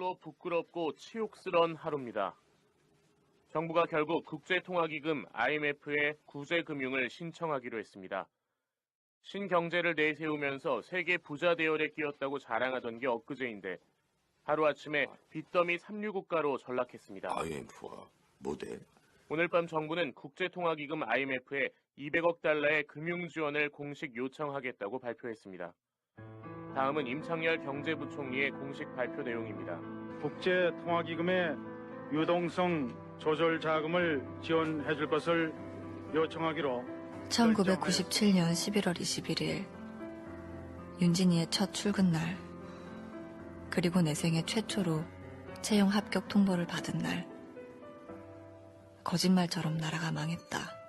정말로 부끄럽고 치욕스런 하루입니다. 정부가 결국 국제통화기금 IMF에 구제금융을 신청하기로 했습니다. 신경제를 내세우면서 세계 부자 대열에 끼었다고 자랑하던 게 엊그제인데 하루아침에 빚더미 3류 국가로 전락했습니다. IMF가 뭐대? 오늘 밤 정부는 국제통화기금 IMF에 200억 달러의 금융 지원을 공식 요청하겠다고 발표했습니다. 다음은 임창열 경제부총리의 공식 발표 내용입니다. 국제통화기금의 유동성 조절 자금을 지원해 줄 것을 요청하기로 1997년 11월 21일 윤진이의 첫 출근 날, 그리고 내 생애 최초로 채용 합격 통보를 받은 날, 거짓말처럼 나라가 망했다.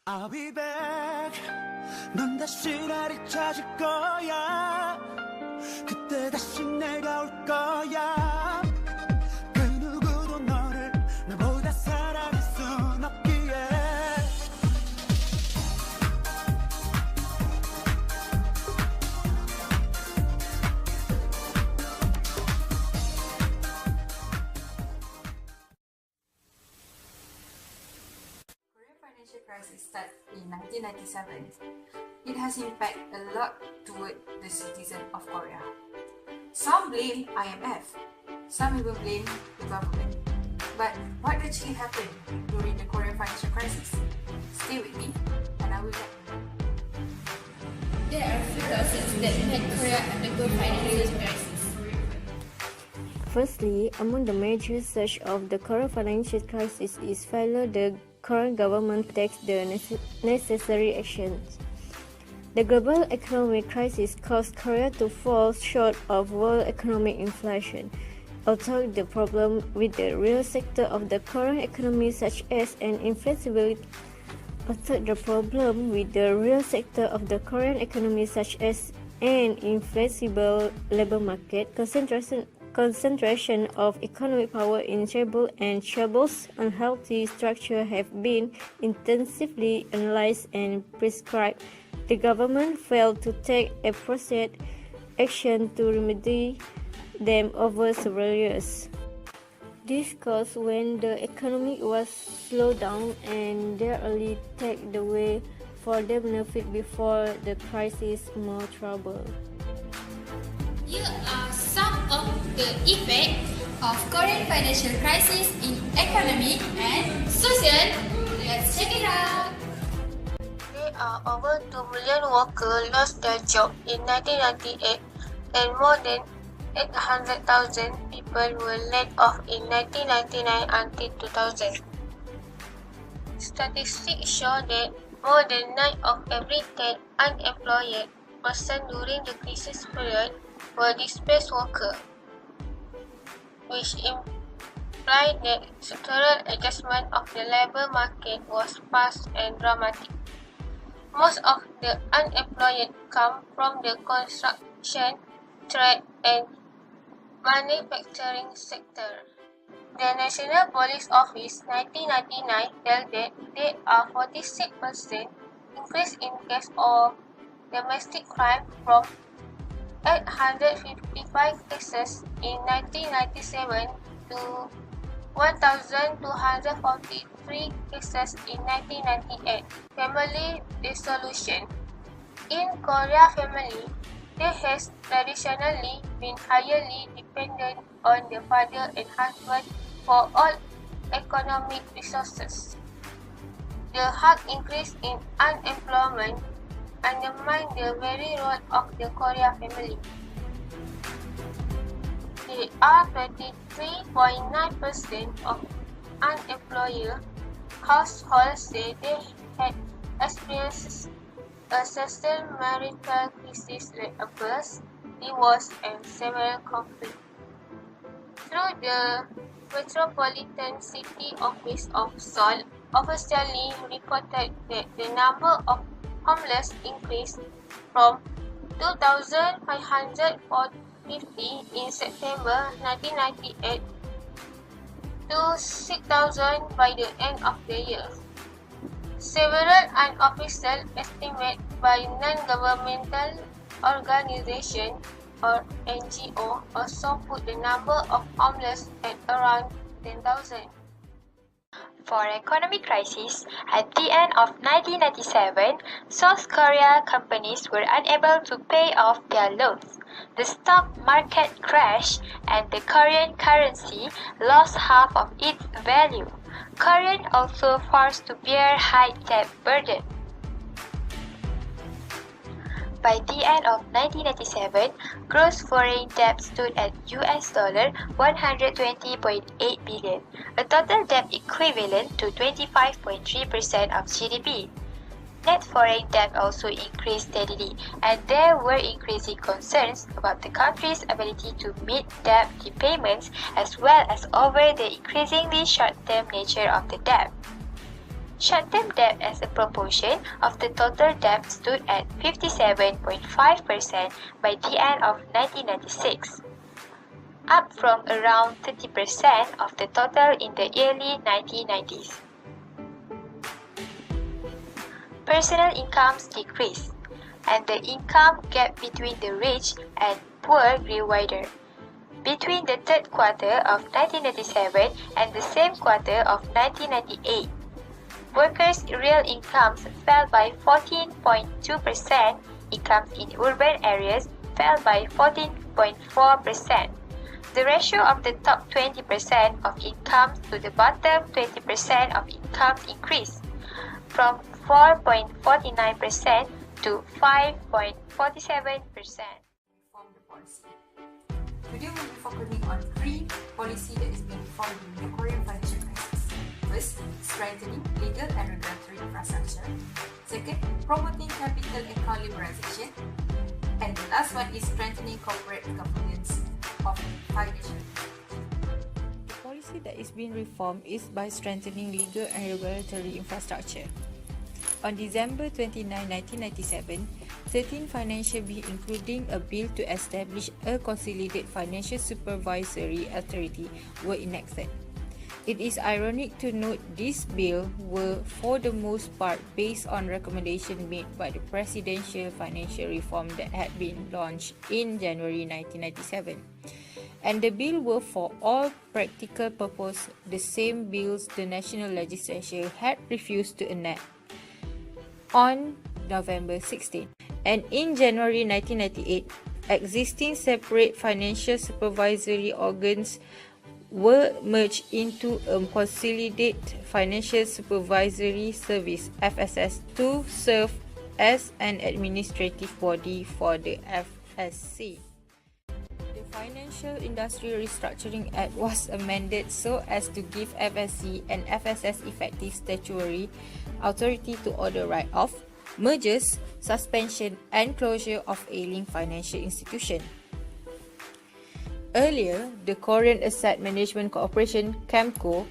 I'll be back. 넌 다시 나를 찾을 거야. 그때 다시 내가 올 거야. 그 누구도 너를 나보다 사랑할 순 없기에. Korean financial crisis started in 1997. It has impacted a lot toward the citizens of Korea. Some blame IMF, some even blame the government. But what actually happened during the Korean financial crisis? Stay with me, and I will let you know. There are few causes that made Korea undergo financial crisis. Firstly, among the major sources of the current financial crisis is failure the current government takes the necessary actions. The global economic crisis caused Korea to fall short of world economic inflation. Although the problem with the real sector of the current economy such as an inflexible labor market, concentration of economic power in tribal and tribals unhealthy structure have been intensively analyzed and prescribed. The government failed to take appropriate action to remedy them over several years. This caused when the economy was slowed down and they early take the way for the benefit before the crisis more trouble. Here are some of the effects of Korean financial crisis in economy and social. Let's check it out. There are over 2 million workers lost their job in 1998 and more than 800,000 people were laid off in 1999 until 2000. Statistics show that more than 9 of every 10 unemployed persons during the crisis period were displaced workers, which implied that structural adjustment of the labor market was fast and dramatic. Most of the unemployed come from the construction, trade, and manufacturing sector. The National Police Office 1999 held that there are 46% increase in case of domestic crime from 855 cases in 1997 to 1,243 cases in 1998. Family dissolution. In Korea, family there has traditionally been highly dependent on the father and husband for all economic resources. The hard increase in unemployment undermined the very role of the Korea family. There are 23.9% of unemployed households say they had experienced a sustained marital crisis like a birth, divorce, and several conflicts. Through the Metropolitan City Office of Seoul officially reported that the number of homeless increased from 2,550 in September 1998 to 6,000 by the end of the year. Several unofficial estimates by non-governmental organizations or NGO also put the number of homeless at around 10,000. For economic crisis, at the end of 1997, South Korea companies were unable to pay off their loans. The stock market crashed and the Korean currency lost half of its value. Korea also forced to bear high debt burden. By the end of 1997, gross foreign debt stood at US dollar 120.8 billion, a total debt equivalent to 25.3% of GDP. Net foreign debt also increased steadily, and there were increasing concerns about the country's ability to meet debt repayments as well as over the increasingly short-term nature of the debt. Short-term debt as a proportion of the total debt stood at 57.5% by the end of 1996, up from around 30% of the total in the early 1990s. Personal incomes decreased, and the income gap between the rich and poor grew wider. Between the third quarter of 1997 and the same quarter of 1998, workers' real incomes fell by 14.2%, incomes in urban areas fell by 14.4%. The ratio of the top 20% of incomes to the bottom 20% of incomes increased from 4.49% to 5.47%. Reform the policy. Today we'll be focusing on three policies that is being reformed in the Korean financial crisis. First, strengthening legal and regulatory infrastructure. Second, promoting capital account liberalization. And the last one is strengthening corporate governance of financial. The policy that is being reformed is by strengthening legal and regulatory infrastructure. On December 29, 1997, 13 financial bills including a bill to establish a consolidated financial supervisory authority were enacted. It is ironic to note these bills were for the most part based on recommendations made by the presidential financial reform that had been launched in January 1997. And the bill were for all practical purposes the same bills the national legislature had refused to enact on November 16. And in January 1998, existing separate financial supervisory organs were merged into a consolidated financial supervisory service (FSS) to serve as an administrative body for the FSC. The Financial Industry Restructuring Act was amended so as to give FSC and FSS effective statutory authority to order write-off, mergers, suspension and closure of ailing financial institutions. Earlier, the Korean Asset Management Corporation (KAMCO)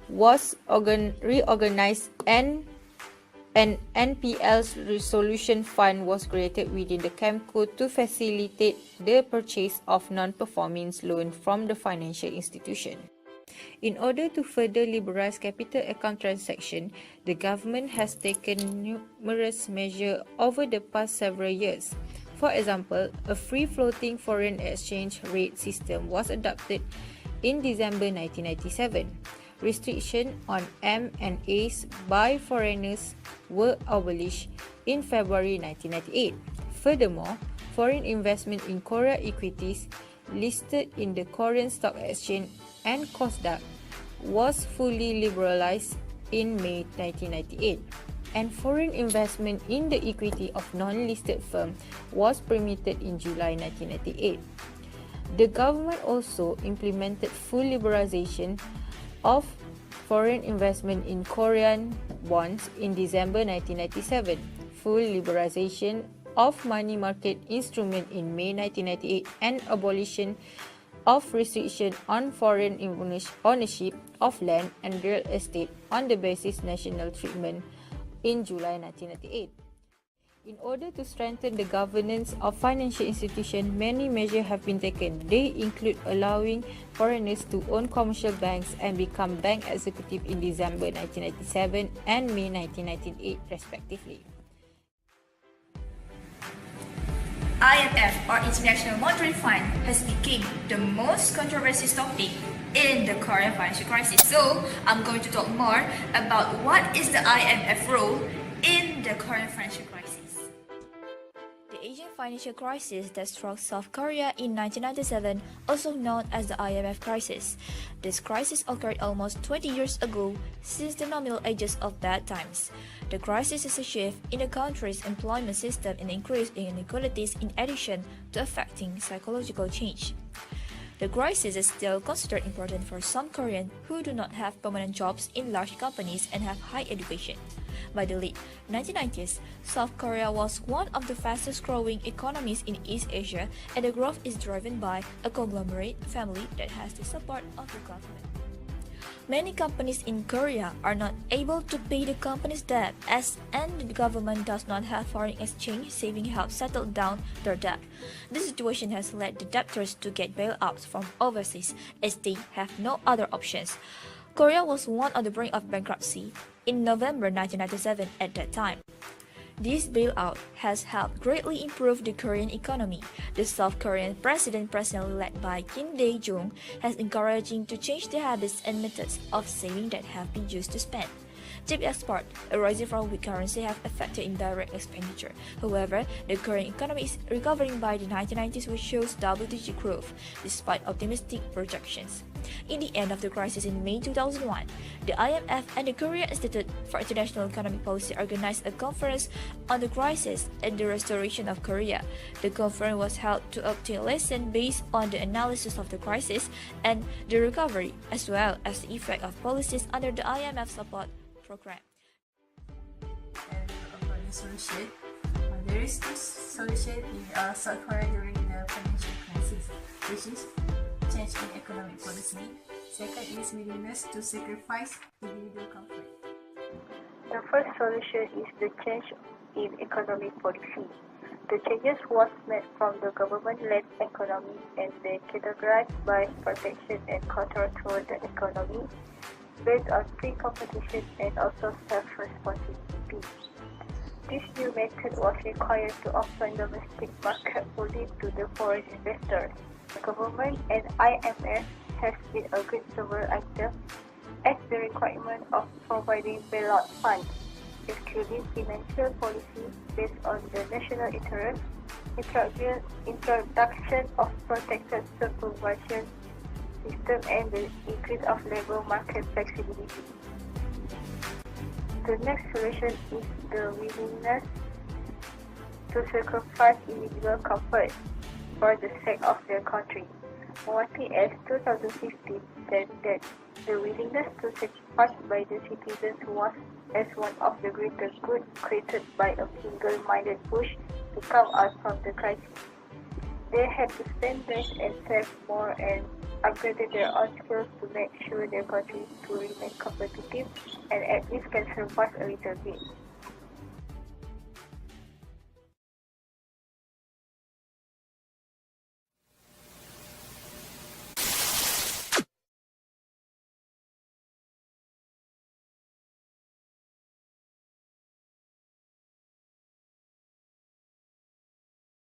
was reorganized and an NPL resolution fund was created within the KAMCO to facilitate the purchase of non-performing loans from the financial institution. In order to further liberalize capital account transactions, the government has taken numerous measures over the past several years. For example, a free-floating foreign exchange rate system was adopted in December 1997. Restrictions on M&As by foreigners were abolished in February 1998. Furthermore, foreign investment in Korea equities listed in the Korean Stock Exchange and KOSDAQ was fully liberalized in May 1998. And foreign investment in the equity of non-listed firms was permitted in July 1998. The government also implemented full liberalization of foreign investment in Korean bonds in December 1997, full liberalization of money market instruments in May 1998, and abolition of restriction on foreign ownership of land and real estate on the basis national treatment in July 1998. In order to strengthen the governance of financial institutions, many measures have been taken. They include allowing foreigners to own commercial banks and become bank executive in December 1997 and May 1998, respectively. IMF, or International Monetary Fund, has become the most controversial topic in the Korean financial crisis. So, I'm going to talk more about what is the IMF role in the Korean financial crisis. The Asian financial crisis that struck South Korea in 1997, also known as the IMF crisis. This crisis occurred almost 20 years ago, since the nominal ages of bad times. The crisis is a shift in the country's employment system and increase in inequalities in addition to affecting psychological change. The crisis is still considered important for some Koreans who do not have permanent jobs in large companies and have high education. By the late 1990s, South Korea was one of the fastest growing economies in East Asia, and the growth is driven by a conglomerate family that has the support of the government. Many companies in Korea are not able to pay the company's debt and the government does not have foreign exchange saving help settle down their debt. This situation has led the debtors to get bailouts from overseas as they have no other options. Korea was one on the brink of bankruptcy in November 1997 at that time. This bailout has helped greatly improve the Korean economy. The South Korean president, personally led by Kim Dae-jung, has encouraging to change the habits and methods of saving that have been used to spend. Cheap export, arising from weak currency, have affected indirect expenditure. However, the Korean economy is recovering by the 1990s, which shows double-digit growth, despite optimistic projections. In the end of the crisis in May 2001, the IMF and the Korea Institute for International Economic Policy organized a conference on the crisis and the restoration of Korea. The conference was held to obtain lessons based on the analysis of the crisis and the recovery, as well as the effect of policies under the IMF support program. Solution. There is no solution in South Korea during the financial crisis, which is change in economic policy. Second is willingness to sacrifice individual comfort. The first solution is the change in economic policy. The changes was made from the government-led economy and they categorized by protection and control toward the economy based on free competition and also self-responsibility. This new method was required to open domestic market fully to the foreign investors. The government and IMF has been agreed several items as the requirement of providing bailout funds, including financial policy based on the national interest, introduction of protected supervision system, and the increase of labor market flexibility. The next solution is the willingness to sacrifice individual comfort for the sake of their country. OIPS 2015 said that the willingness to sacrifice by the citizens was as one of the greatest goods created by a single-minded push to come out from the crisis. They had to spend less and save more and upgraded their own skills to make sure their country to remain competitive and at least can survive a little bit.